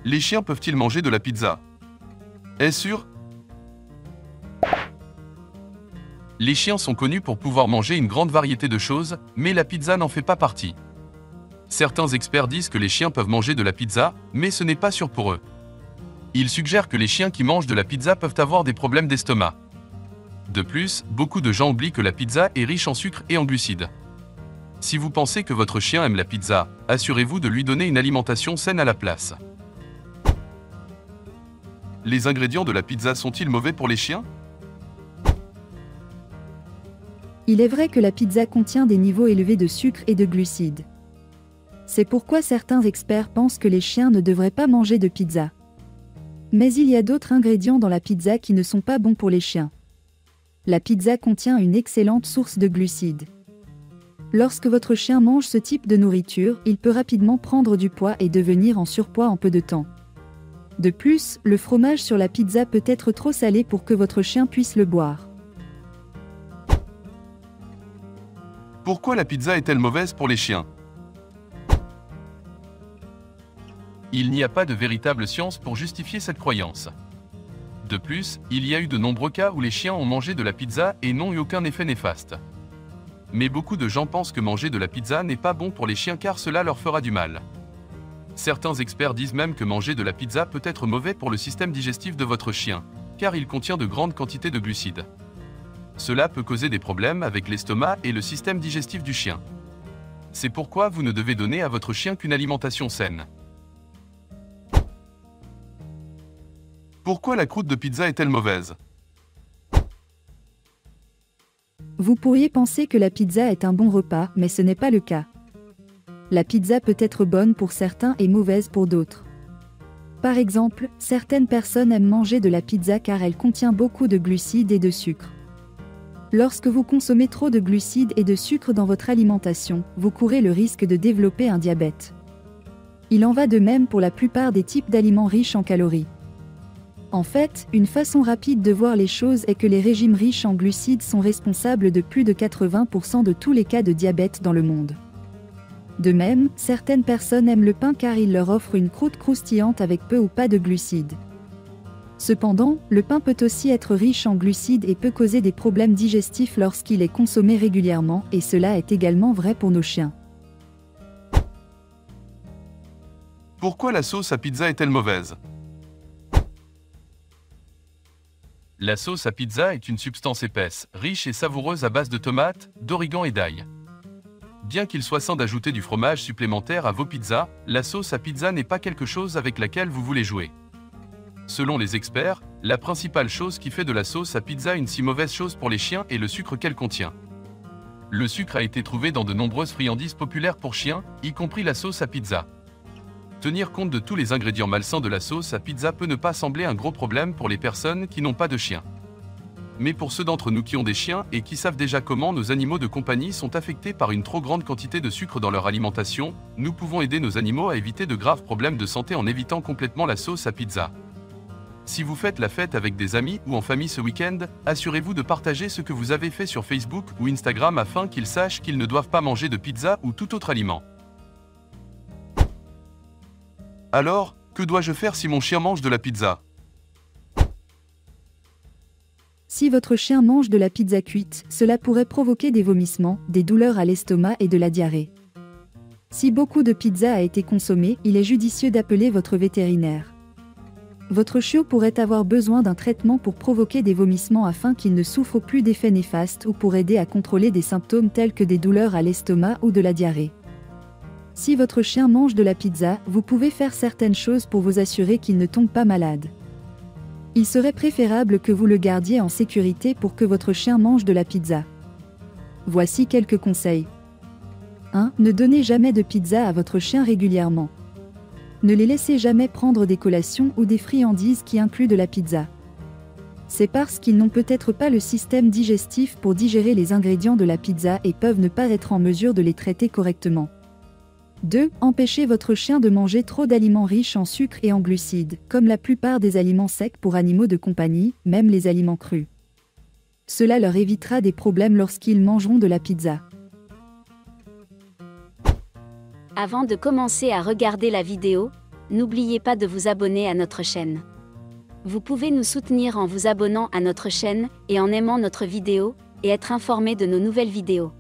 Les chiens peuvent-ils manger de la pizza? Est-ce sûr? Les chiens sont connus pour pouvoir manger une grande variété de choses, mais la pizza n'en fait pas partie. Certains experts disent que les chiens peuvent manger de la pizza, mais ce n'est pas sûr pour eux. Ils suggèrent que les chiens qui mangent de la pizza peuvent avoir des problèmes d'estomac. De plus, beaucoup de gens oublient que la pizza est riche en sucre et en glucides. Si vous pensez que votre chien aime la pizza, assurez-vous de lui donner une alimentation saine à la place. Les ingrédients de la pizza sont-ils mauvais pour les chiens? Il est vrai que la pizza contient des niveaux élevés de sucre et de glucides. C'est pourquoi certains experts pensent que les chiens ne devraient pas manger de pizza. Mais il y a d'autres ingrédients dans la pizza qui ne sont pas bons pour les chiens. La pizza contient une excellente source de glucides. Lorsque votre chien mange ce type de nourriture, il peut rapidement prendre du poids et devenir en surpoids en peu de temps. De plus, le fromage sur la pizza peut être trop salé pour que votre chien puisse le boire. Pourquoi la pizza est-elle mauvaise pour les chiens? Il n'y a pas de véritable science pour justifier cette croyance. De plus, il y a eu de nombreux cas où les chiens ont mangé de la pizza et n'ont eu aucun effet néfaste. Mais beaucoup de gens pensent que manger de la pizza n'est pas bon pour les chiens car cela leur fera du mal. Certains experts disent même que manger de la pizza peut être mauvais pour le système digestif de votre chien, car il contient de grandes quantités de glucides. Cela peut causer des problèmes avec l'estomac et le système digestif du chien. C'est pourquoi vous ne devez donner à votre chien qu'une alimentation saine. Pourquoi la croûte de pizza est-elle mauvaise? Vous pourriez penser que la pizza est un bon repas, mais ce n'est pas le cas. La pizza peut être bonne pour certains et mauvaise pour d'autres. Par exemple, certaines personnes aiment manger de la pizza car elle contient beaucoup de glucides et de sucre. Lorsque vous consommez trop de glucides et de sucre dans votre alimentation, vous courez le risque de développer un diabète. Il en va de même pour la plupart des types d'aliments riches en calories. En fait, une façon rapide de voir les choses est que les régimes riches en glucides sont responsables de plus de 80% de tous les cas de diabète dans le monde. De même, certaines personnes aiment le pain car il leur offre une croûte croustillante avec peu ou pas de glucides. Cependant, le pain peut aussi être riche en glucides et peut causer des problèmes digestifs lorsqu'il est consommé régulièrement, et cela est également vrai pour nos chiens. Pourquoi la sauce à pizza est-elle mauvaise? La sauce à pizza est une substance épaisse, riche et savoureuse à base de tomates, d'origan et d'ail. Bien qu'il soit sain d'ajouter du fromage supplémentaire à vos pizzas, la sauce à pizza n'est pas quelque chose avec laquelle vous voulez jouer. Selon les experts, la principale chose qui fait de la sauce à pizza une si mauvaise chose pour les chiens est le sucre qu'elle contient. Le sucre a été trouvé dans de nombreuses friandises populaires pour chiens, y compris la sauce à pizza. Tenir compte de tous les ingrédients malsains de la sauce à pizza peut ne pas sembler un gros problème pour les personnes qui n'ont pas de chien. Mais pour ceux d'entre nous qui ont des chiens et qui savent déjà comment nos animaux de compagnie sont affectés par une trop grande quantité de sucre dans leur alimentation, nous pouvons aider nos animaux à éviter de graves problèmes de santé en évitant complètement la sauce à pizza. Si vous faites la fête avec des amis ou en famille ce week-end, assurez-vous de partager ce que vous avez fait sur Facebook ou Instagram afin qu'ils sachent qu'ils ne doivent pas manger de pizza ou tout autre aliment. Alors, que dois-je faire si mon chien mange de la pizza? Si votre chien mange de la pizza cuite, cela pourrait provoquer des vomissements, des douleurs à l'estomac et de la diarrhée. Si beaucoup de pizza a été consommée, il est judicieux d'appeler votre vétérinaire. Votre chiot pourrait avoir besoin d'un traitement pour provoquer des vomissements afin qu'il ne souffre plus d'effets néfastes ou pour aider à contrôler des symptômes tels que des douleurs à l'estomac ou de la diarrhée. Si votre chien mange de la pizza, vous pouvez faire certaines choses pour vous assurer qu'il ne tombe pas malade. Il serait préférable que vous le gardiez en sécurité pour que votre chien mange de la pizza. Voici quelques conseils. 1. Ne donnez jamais de pizza à votre chien régulièrement. Ne les laissez jamais prendre des collations ou des friandises qui incluent de la pizza. C'est parce qu'ils n'ont peut-être pas le système digestif pour digérer les ingrédients de la pizza et peuvent ne pas être en mesure de les traiter correctement. 2. Empêchez votre chien de manger trop d'aliments riches en sucre et en glucides, comme la plupart des aliments secs pour animaux de compagnie, même les aliments crus. Cela leur évitera des problèmes lorsqu'ils mangeront de la pizza. Avant de commencer à regarder la vidéo, n'oubliez pas de vous abonner à notre chaîne. Vous pouvez nous soutenir en vous abonnant à notre chaîne et en aimant notre vidéo, et être informé de nos nouvelles vidéos.